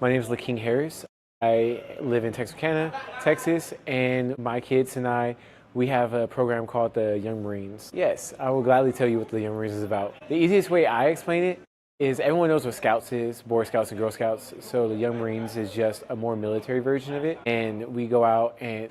My name is LaKing Harris. I live in Texarkana, Texas, and my kids and I, we have a program called the Young Marines. Yes, I will gladly tell you what the Young Marines is about. The easiest way I explain it is everyone knows what Scouts is, Boy Scouts and Girl Scouts. So the Young Marines is just a more military version of it. And we go out and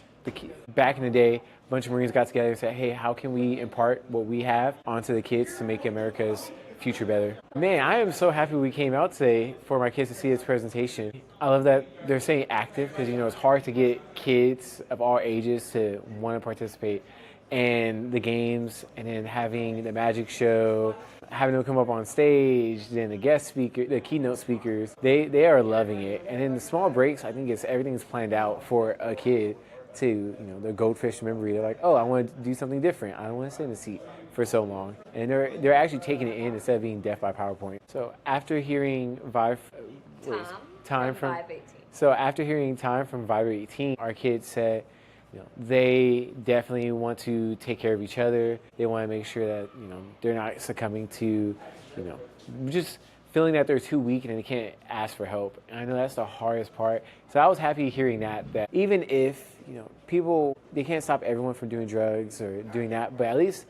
back in the day, a bunch of Marines got together and said, hey, how can we impart what we have onto the kids to make America's future better? Man, I am so happy we came out today for my kids to see this presentation. I love that they're saying active because, it's hard to get kids of all ages to want to participate in the games, and then having the magic show, having them come up on stage, then the guest speaker, the keynote speakers, they are loving it. And in the small breaks, I think everything's planned out for a kid to, their goldfish memory. They're like, oh, I want to do something different. I don't want to sit in the seat for so long. And they're actually taking it in instead of being deaf by PowerPoint. So after hearing Time from Vive18. So after hearing Time from Vive18, our kids said, they definitely want to take care of each other. They want to make sure that, they're not succumbing to, just feeling that they're too weak and they can't ask for help. And I know that's the hardest part. So I was happy hearing that even if, people, they can't stop everyone from doing drugs or doing that, but at least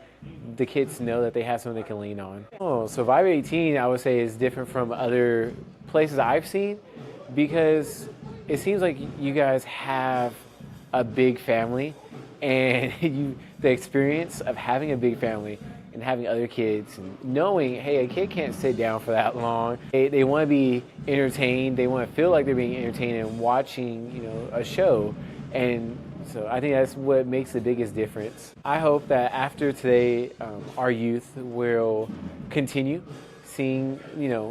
the kids know that they have something they can lean on. Oh, so Vive18, I would say, is different from other places I've seen because it seems like you guys have a big family, and the experience of having a big family and having other kids and knowing, hey, a kid can't sit down for that long. They want to be entertained. They want to feel like they're being entertained and watching, a show. And so I think that's what makes the biggest difference. I hope that after today, our youth will continue seeing,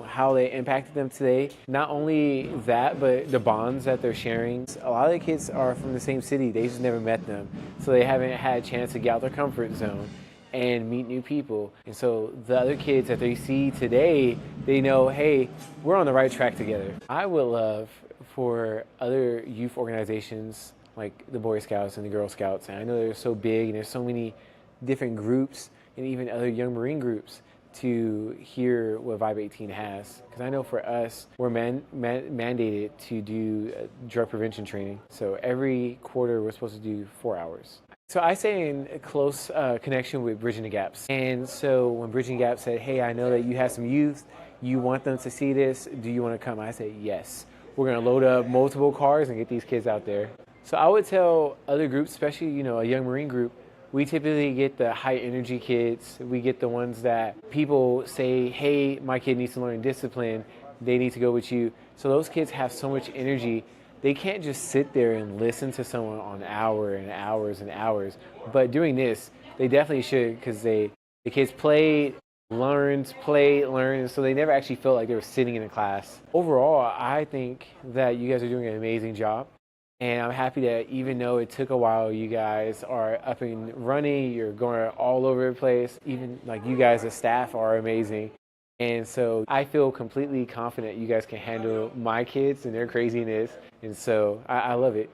how they impacted them today. Not only that, but the bonds that they're sharing. A lot of the kids are from the same city. They just never met them. So they haven't had a chance to get out their comfort zone and meet new people. And so the other kids that they see today, they know, hey, we're on the right track together. I would love for other youth organizations like the Boy Scouts and the Girl Scouts, and I know they're so big and there's so many different groups and even other Young Marine groups, to hear what Vive18 has. Because I know for us, we're mandated to do drug prevention training. So every quarter, we're supposed to do 4 hours. So I stay in a close connection with Bridging the Gaps. And so when Bridging the Gaps said, hey, I know that you have some youth, you want them to see this, do you want to come? I said, yes. We're going to load up multiple cars and get these kids out there. So I would tell other groups, especially, a Young Marine group, we typically get the high energy kids. We get the ones that people say, hey, my kid needs to learn discipline. They need to go with you. So those kids have so much energy. They can't just sit there and listen to someone on hours and hours and hours. But doing this, they definitely should, because the kids played, learned, and so they never actually felt like they were sitting in a class. Overall, I think that you guys are doing an amazing job. And I'm happy that even though it took a while, you guys are up and running, you're going all over the place. Even like you guys as staff are amazing. And so I feel completely confident you guys can handle my kids and their craziness. And so I love it.